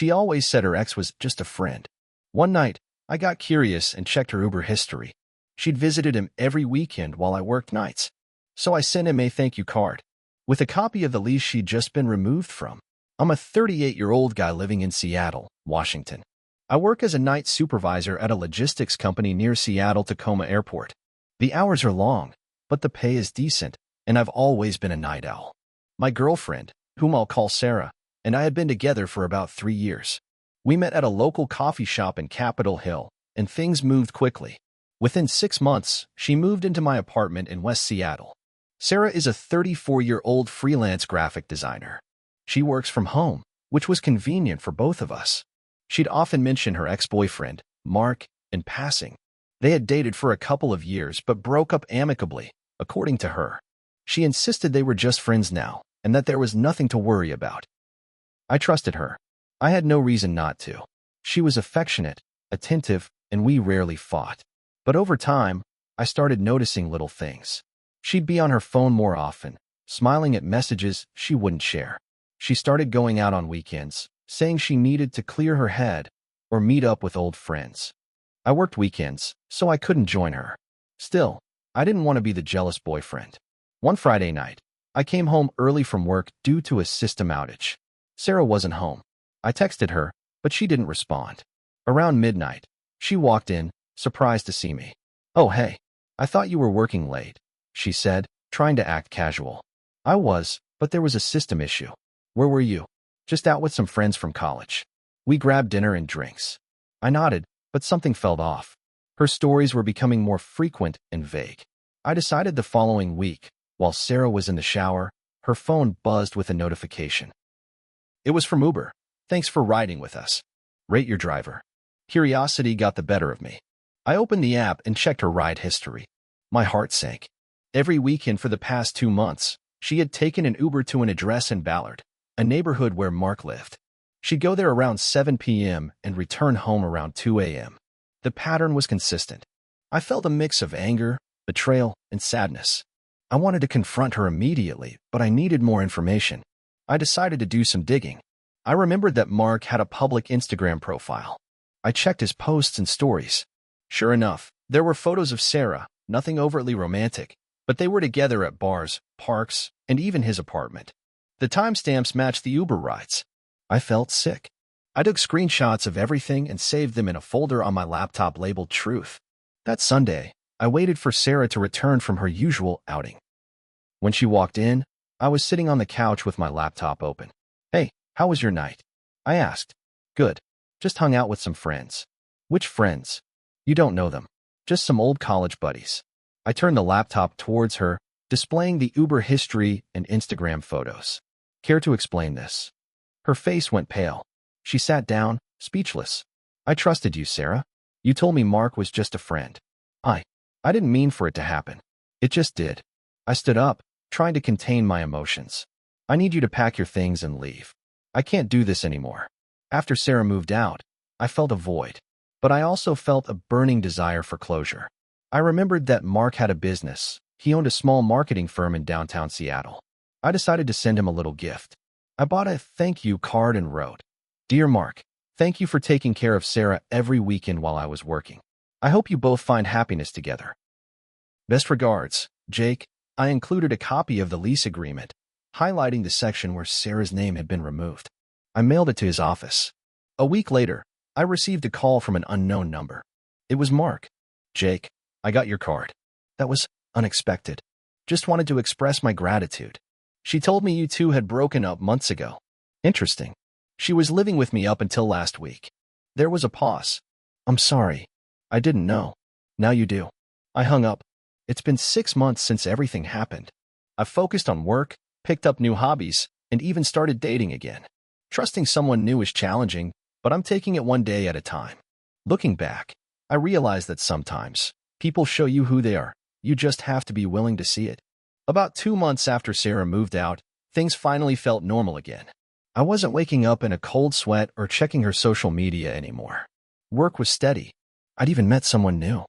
She always said her ex was just a friend. One night, I got curious and checked her Uber history. She'd visited him every weekend while I worked nights. So I sent him a thank you card with a copy of the lease she'd just been removed from. I'm a 38-year-old guy living in Seattle, Washington. I work as a night supervisor at a logistics company near Seattle-Tacoma Airport. The hours are long, but the pay is decent, and I've always been a night owl. My girlfriend, whom I'll call Sarah, and I had been together for about 3 years. We met at a local coffee shop in Capitol Hill, and things moved quickly. Within 6 months, she moved into my apartment in West Seattle. Sarah is a 34-year-old freelance graphic designer. She works from home, which was convenient for both of us. She'd often mention her ex-boyfriend, Mark, in passing. They had dated for a couple of years but broke up amicably, according to her. She insisted they were just friends now, and that there was nothing to worry about. I trusted her. I had no reason not to. She was affectionate, attentive, and we rarely fought. But over time, I started noticing little things. She'd be on her phone more often, smiling at messages she wouldn't share. She started going out on weekends, saying she needed to clear her head or meet up with old friends. I worked weekends, so I couldn't join her. Still, I didn't want to be the jealous boyfriend. One Friday night, I came home early from work due to a system outage. Sarah wasn't home. I texted her, but she didn't respond. Around midnight, she walked in, surprised to see me. "Oh, hey, I thought you were working late," she said, trying to act casual. I was, but there was a system issue. "Where were you?" "Just out with some friends from college. We grabbed dinner and drinks." I nodded, but something felt off. Her stories were becoming more frequent and vague. I decided the following week, while Sarah was in the shower, her phone buzzed with a notification. It was from Uber. "Thanks for riding with us. Rate your driver." Curiosity got the better of me. I opened the app and checked her ride history. My heart sank. Every weekend for the past 2 months, she had taken an Uber to an address in Ballard, a neighborhood where Mark lived. She'd go there around 7 p.m. and return home around 2 a.m. The pattern was consistent. I felt a mix of anger, betrayal, and sadness. I wanted to confront her immediately, but I needed more information. I decided to do some digging. I remembered that Mark had a public Instagram profile. I checked his posts and stories. Sure enough, there were photos of Sarah, nothing overtly romantic, but they were together at bars, parks, and even his apartment. The timestamps matched the Uber rides. I felt sick. I took screenshots of everything and saved them in a folder on my laptop labeled Truth. That Sunday, I waited for Sarah to return from her usual outing. When she walked in, I was sitting on the couch with my laptop open. "Hey, how was your night?" I asked. "Good. Just hung out with some friends." "Which friends?" "You don't know them. Just some old college buddies." I turned the laptop towards her, displaying the Uber history and Instagram photos. "Care to explain this?" Her face went pale. She sat down, speechless. "I trusted you, Sarah. You told me Mark was just a friend. I didn't mean for it to happen. It just did." I stood up, trying to contain my emotions. "I need you to pack your things and leave. I can't do this anymore." After Sarah moved out, I felt a void, but I also felt a burning desire for closure. I remembered that Mark had a business. He owned a small marketing firm in downtown Seattle. I decided to send him a little gift. I bought a thank you card and wrote, "Dear Mark, thank you for taking care of Sarah every weekend while I was working. I hope you both find happiness together. Best regards, Jake." I included a copy of the lease agreement, highlighting the section where Sarah's name had been removed. I mailed it to his office. A week later, I received a call from an unknown number. It was Mark. "Jake, I got your card. That was unexpected. Just wanted to express my gratitude. She told me you two had broken up months ago." "Interesting. She was living with me up until last week." There was a pause. "I'm sorry. I didn't know. Now you do." I hung up. It's been 6 months since everything happened. I've focused on work, picked up new hobbies, and even started dating again. Trusting someone new is challenging, but I'm taking it one day at a time. Looking back, I realize that sometimes people show you who they are. You just have to be willing to see it. About 2 months after Sarah moved out, things finally felt normal again. I wasn't waking up in a cold sweat or checking her social media anymore. Work was steady. I'd even met someone new.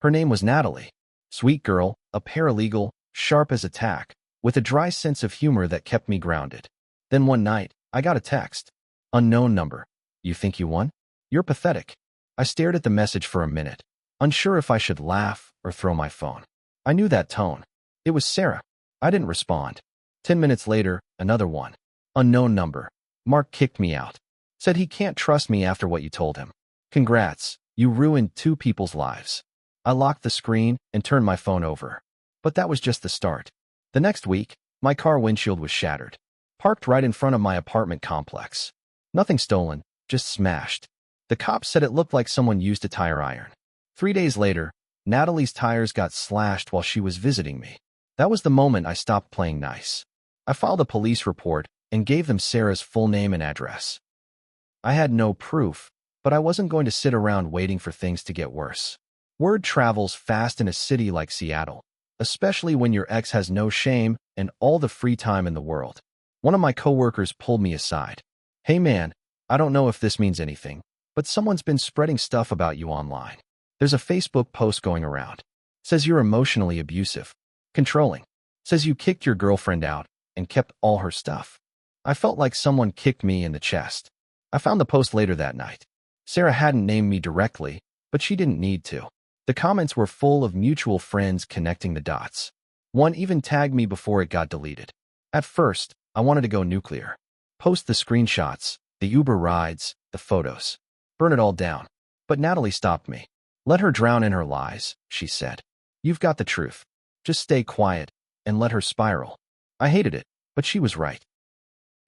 Her name was Natalie. Sweet girl, a paralegal, sharp as a tack, with a dry sense of humor that kept me grounded. Then one night, I got a text. Unknown number. You think you won? You're pathetic. I stared at the message for a minute, unsure if I should laugh or throw my phone. I knew that tone. It was Sarah. I didn't respond. 10 minutes later, another one. Unknown number. Mark kicked me out. Said he can't trust me after what you told him. Congrats, you ruined 2 people's lives. I locked the screen and turned my phone over. But that was just the start. The next week, my car windshield was shattered. Parked right in front of my apartment complex. Nothing stolen, just smashed. The cops said it looked like someone used a tire iron. 3 days later, Natalie's tires got slashed while she was visiting me. That was the moment I stopped playing nice. I filed a police report and gave them Sarah's full name and address. I had no proof, but I wasn't going to sit around waiting for things to get worse. Word travels fast in a city like Seattle, especially when your ex has no shame and all the free time in the world. One of my coworkers pulled me aside. Hey man, I don't know if this means anything, but someone's been spreading stuff about you online. There's a Facebook post going around. Says you're emotionally abusive, controlling. Says you kicked your girlfriend out and kept all her stuff. I felt like someone kicked me in the chest. I found the post later that night. Sarah hadn't named me directly, but she didn't need to. The comments were full of mutual friends connecting the dots. One even tagged me before it got deleted. At first, I wanted to go nuclear. Post the screenshots, the Uber rides, the photos. Burn it all down. But Natalie stopped me. Let her drown in her lies, she said. You've got the truth. Just stay quiet and let her spiral. I hated it, but she was right.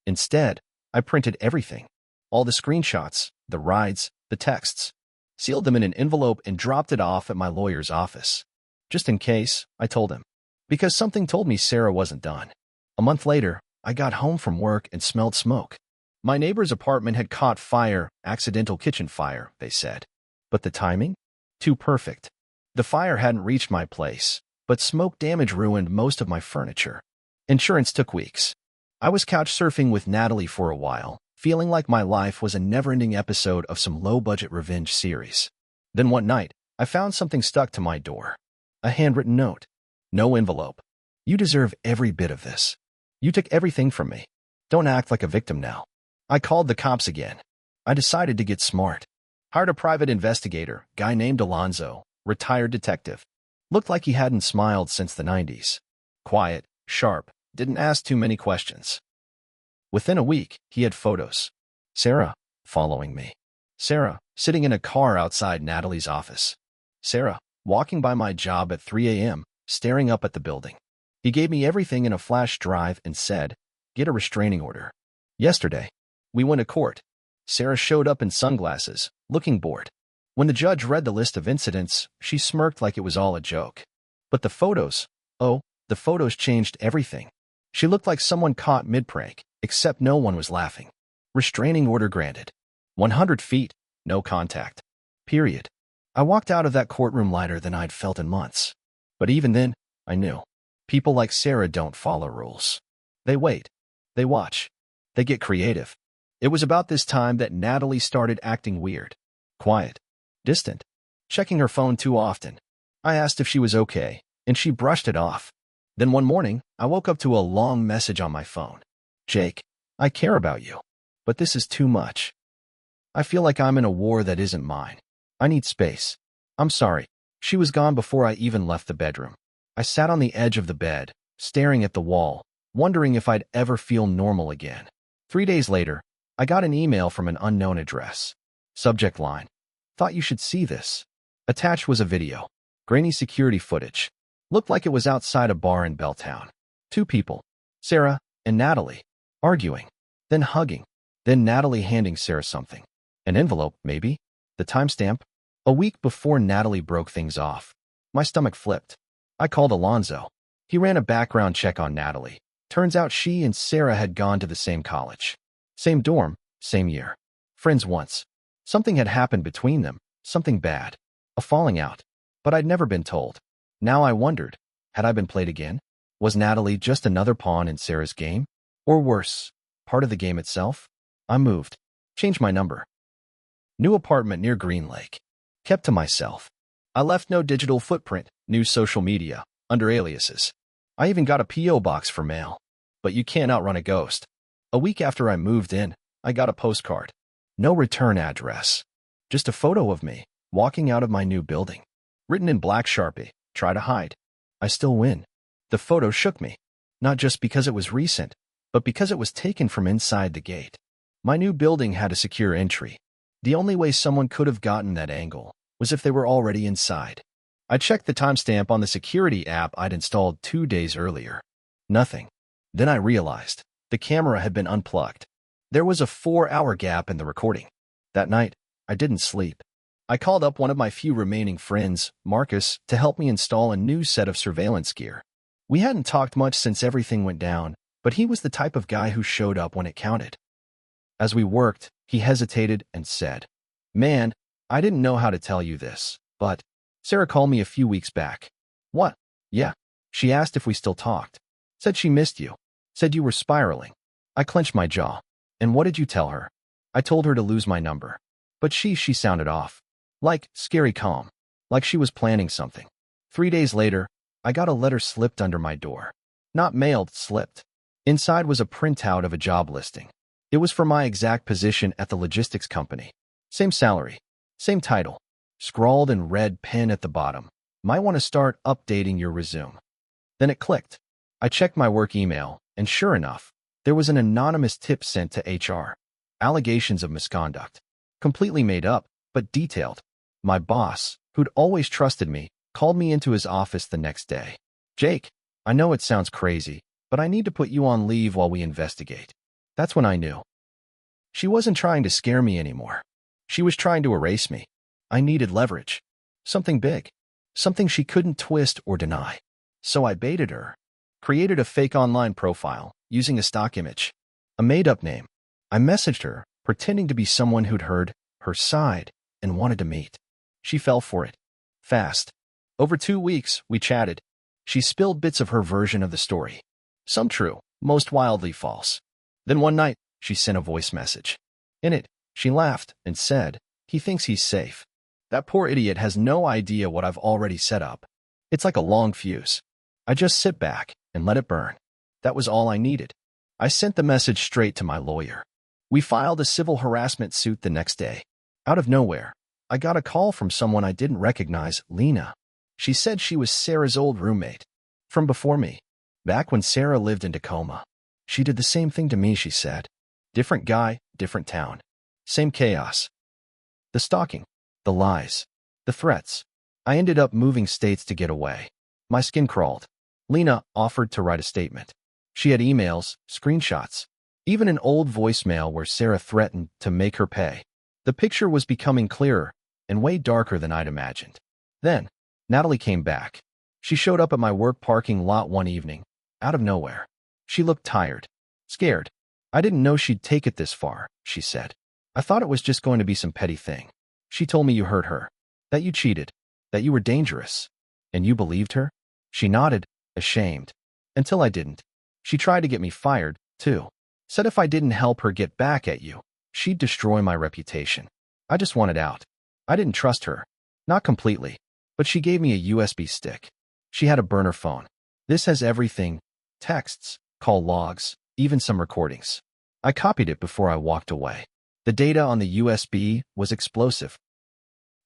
Instead, I printed everything. All the screenshots, the rides, the texts. Sealed them in an envelope and dropped it off at my lawyer's office. Just in case, I told him. Because something told me Sarah wasn't done. A month later, I got home from work and smelled smoke. My neighbor's apartment had caught fire, accidental kitchen fire, they said. But the timing? Too perfect. The fire hadn't reached my place, but smoke damage ruined most of my furniture. Insurance took weeks. I was couch surfing with Natalie for a while, feeling like my life was a never-ending episode of some low-budget revenge series. Then one night, I found something stuck to my door. A handwritten note. No envelope. You deserve every bit of this. You took everything from me. Don't act like a victim now. I called the cops again. I decided to get smart. Hired a private investigator, guy named Alonzo, retired detective. Looked like he hadn't smiled since the 90s. Quiet, sharp, didn't ask too many questions. Within a week, he had photos. Sarah, following me. Sarah, sitting in a car outside Natalie's office. Sarah, walking by my job at 3 a.m., staring up at the building. He gave me everything in a flash drive and said, get a restraining order. Yesterday, we went to court. Sarah showed up in sunglasses, looking bored. When the judge read the list of incidents, she smirked like it was all a joke. But the photos, the photos changed everything. She looked like someone caught mid-prank, except no one was laughing. Restraining order granted. 100 feet, no contact. Period. I walked out of that courtroom lighter than I'd felt in months. But even then, I knew. People like Sarah don't follow rules. They wait. They watch. They get creative. It was about this time that Natalie started acting weird. Quiet. Distant. Checking her phone too often. I asked if she was okay, and she brushed it off. Then one morning, I woke up to a long message on my phone. Jake, I care about you, but this is too much. I feel like I'm in a war that isn't mine. I need space. I'm sorry. She was gone before I even left the bedroom. I sat on the edge of the bed, staring at the wall, wondering if I'd ever feel normal again. 3 days later, I got an email from an unknown address. Subject line. Thought you should see this. Attached was a video. Grainy security footage. Looked like it was outside a bar in Belltown. 2 people. Sarah and Natalie. Arguing. Then hugging. Then Natalie handing Sarah something. An envelope, maybe? The timestamp? A week before Natalie broke things off. My stomach flipped. I called Alonzo. He ran a background check on Natalie. Turns out she and Sarah had gone to the same college. Same dorm, same year. Friends once. Something had happened between them, something bad. A falling out. But I'd never been told. Now I wondered, had I been played again? Was Natalie just another pawn in Sarah's game? Or worse, part of the game itself? I moved. Changed my number. New apartment near Green Lake. Kept to myself. I left no digital footprint, new social media, under aliases. I even got a P.O. box for mail. But you can't outrun a ghost. A week after I moved in, I got a postcard. No return address. Just a photo of me, walking out of my new building. Written in black Sharpie, try to hide. I still win. The photo shook me. Not just because it was recent, but because it was taken from inside the gate. My new building had a secure entry. The only way someone could have gotten that angle was if they were already inside. I checked the timestamp on the security app I'd installed 2 days earlier. Nothing. Then I realized the camera had been unplugged. There was a 4-hour gap in the recording. That night, I didn't sleep. I called up one of my few remaining friends, Marcus, to help me install a new set of surveillance gear. We hadn't talked much since everything went down, but he was the type of guy who showed up when it counted. As we worked, he hesitated and said, "Man, I didn't know how to tell you this, but Sarah called me a few weeks back." "What?" "Yeah." She asked if we still talked. Said she missed you. Said you were spiraling. I clenched my jaw. "And what did you tell her?" "I told her to lose my number." But she sounded off. Like, scary calm. Like she was planning something. 3 days later, I got a letter slipped under my door. Not mailed, slipped. Inside was a printout of a job listing. It was for my exact position at the logistics company. Same salary. Same title. Scrawled in red pen at the bottom. "Might want to start updating your resume." Then it clicked. I checked my work email, and sure enough, there was an anonymous tip sent to HR. Allegations of misconduct. Completely made up, but detailed. My boss, who'd always trusted me, called me into his office the next day. "Jake, I know it sounds crazy, but I need to put you on leave while we investigate." That's when I knew. She wasn't trying to scare me anymore. She was trying to erase me. I needed leverage. Something big. Something she couldn't twist or deny. So I baited her. Created a fake online profile, using a stock image. A made-up name. I messaged her, pretending to be someone who'd heard her side and wanted to meet. She fell for it. Fast. Over 2 weeks, we chatted. She spilled bits of her version of the story. Some true, most wildly false. Then one night, she sent a voice message. In it, she laughed and said, "He thinks he's safe. That poor idiot has no idea what I've already set up. It's like a long fuse. I just sit back and let it burn." That was all I needed. I sent the message straight to my lawyer. We filed a civil harassment suit the next day. Out of nowhere, I got a call from someone I didn't recognize, Lena. She said she was Sarah's old roommate. From before me. Back when Sarah lived in Tacoma. She did the same thing to me, she said. Different guy, different town. Same chaos. The stalking. The lies. The threats. I ended up moving states to get away. My skin crawled. Lena offered to write a statement. She had emails, screenshots, even an old voicemail where Sarah threatened to make her pay. The picture was becoming clearer and way darker than I'd imagined. Then, Natalie came back. She showed up at my work parking lot one evening, out of nowhere. She looked tired, scared. "I didn't know she'd take it this far," she said. "I thought it was just going to be some petty thing. She told me you hurt her, that you cheated, that you were dangerous." "And you believed her?" She nodded, ashamed. "Until I didn't. She tried to get me fired, too. Said if I didn't help her get back at you, she'd destroy my reputation. I just wanted out. I didn't trust her. Not completely. But she gave me a USB stick. She had a burner phone. This has everything. Texts, call logs, even some recordings. I copied it before I walked away. The data on the USB was explosive.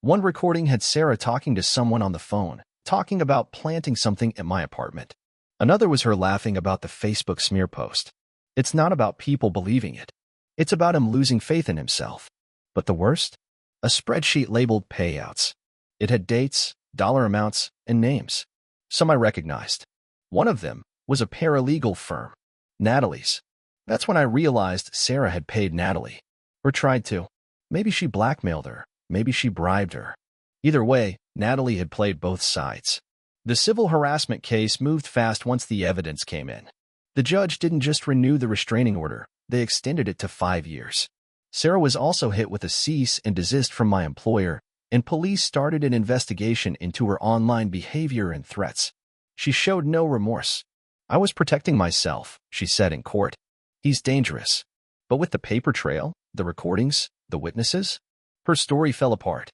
One recording had Sarah talking to someone on the phone, talking about planting something at my apartment. Another was her laughing about the Facebook smear post. It's not about people believing it. It's about him losing faith in himself. But the worst? A spreadsheet labeled payouts. It had dates, dollar amounts, and names. Some I recognized. One of them was a paralegal firm, Natalie's. That's when I realized Sarah had paid Natalie. Or tried to. Maybe she blackmailed her. Maybe she bribed her. Either way, Natalie had played both sides. The civil harassment case moved fast once the evidence came in. The judge didn't just renew the restraining order, they extended it to 5 years. Sarah was also hit with a cease and desist from my employer, and police started an investigation into her online behavior and threats. She showed no remorse. "I was protecting myself," she said in court. "He's dangerous." But with the paper trail, the recordings, the witnesses, her story fell apart.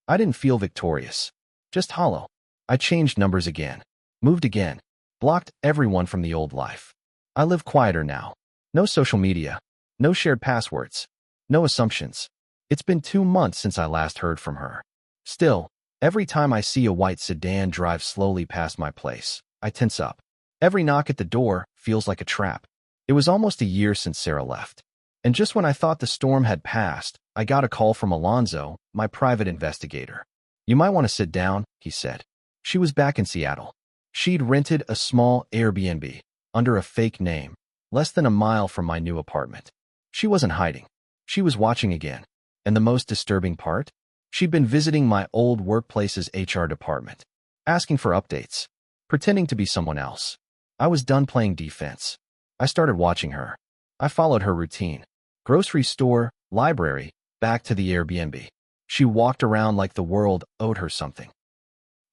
I didn't feel victorious, just hollow. I changed numbers again, moved again, blocked everyone from the old life. I live quieter now. No social media, No shared passwords. No assumptions. It's been 2 months since I last heard from her. Still, every time I see a white sedan drive slowly past my place, I tense up. Every knock at the door feels like a trap. It was almost a year since Sarah left. And just when I thought the storm had passed, I got a call from Alonzo, my private investigator. "You might want to sit down," he said. She was back in Seattle. She'd rented a small Airbnb under a fake name, less than a mile from my new apartment. She wasn't hiding. She was watching again. And the most disturbing part? She'd been visiting my old workplace's HR department, asking for updates, pretending to be someone else. I was done playing defense. I started watching her. I followed her routine. Grocery store, library, back to the Airbnb. She walked around like the world owed her something.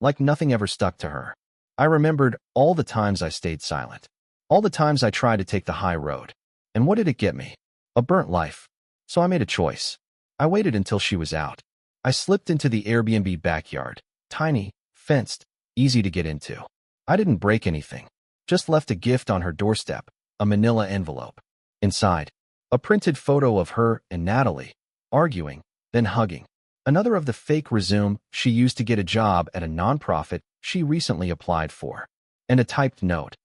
Like nothing ever stuck to her. I remembered all the times I stayed silent. All the times I tried to take the high road. And what did it get me? A burnt life. So I made a choice. I waited until she was out. I slipped into the Airbnb backyard. Tiny, fenced, easy to get into. I didn't break anything. Just left a gift on her doorstep, a manila envelope. Inside, a printed photo of her and Natalie, arguing, then hugging. Another of the fake resume she used to get a job at a nonprofit she recently applied for. And a typed note.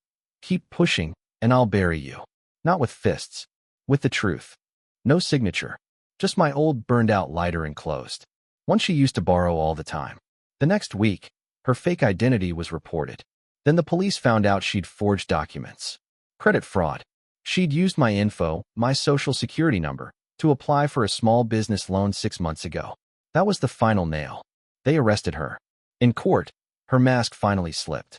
"Keep pushing, and I'll bury you." Not with fists. With the truth. No signature. Just my old burned-out lighter enclosed. One she used to borrow all the time. The next week, her fake identity was reported. Then the police found out she'd forged documents. Credit fraud. She'd used my info, my social security number, to apply for a small business loan 6 months ago. That was the final nail. They arrested her. In court, her mask finally slipped.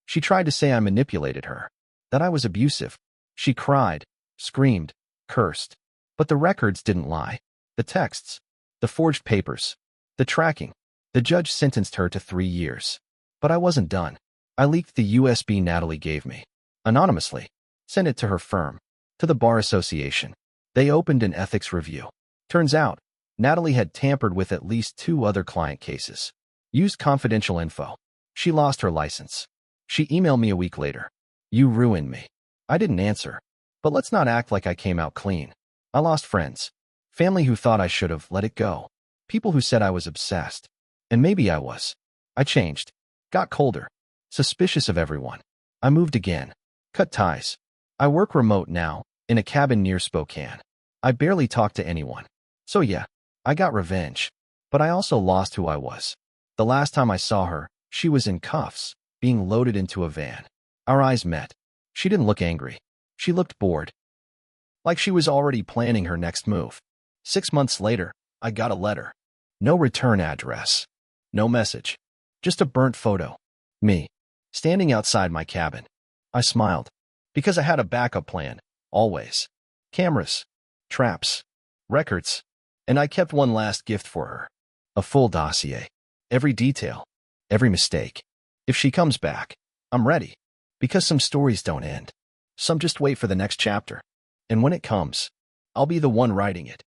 She tried to say I manipulated her, that I was abusive. She cried, screamed, cursed. But the records didn't lie. The texts, the forged papers, the tracking. The judge sentenced her to 3 years. But I wasn't done. I leaked the USB Natalie gave me. Anonymously. Sent it to her firm. To the Bar Association. They opened an ethics review. Turns out, Natalie had tampered with at least 2 other client cases. Used confidential info. She lost her license. She emailed me a week later. "You ruined me." I didn't answer. But let's not act like I came out clean. I lost friends. Family who thought I should have let it go. People who said I was obsessed. And maybe I was. I changed. Got colder. Suspicious of everyone. I moved again. Cut ties. I work remote now, in a cabin near Spokane. I barely talk to anyone. So yeah, I got revenge. But I also lost who I was. The last time I saw her, she was in cuffs, being loaded into a van. Our eyes met. She didn't look angry. She looked bored. Like she was already planning her next move. 6 months later, I got a letter. No return address. No message. Just a burnt photo. Me. Standing outside my cabin. I smiled. Because I had a backup plan. Always. Cameras. Traps. Records. And I kept one last gift for her. A full dossier. Every detail. Every mistake. If she comes back, I'm ready. Because some stories don't end. Some just wait for the next chapter. And when it comes, I'll be the one writing it.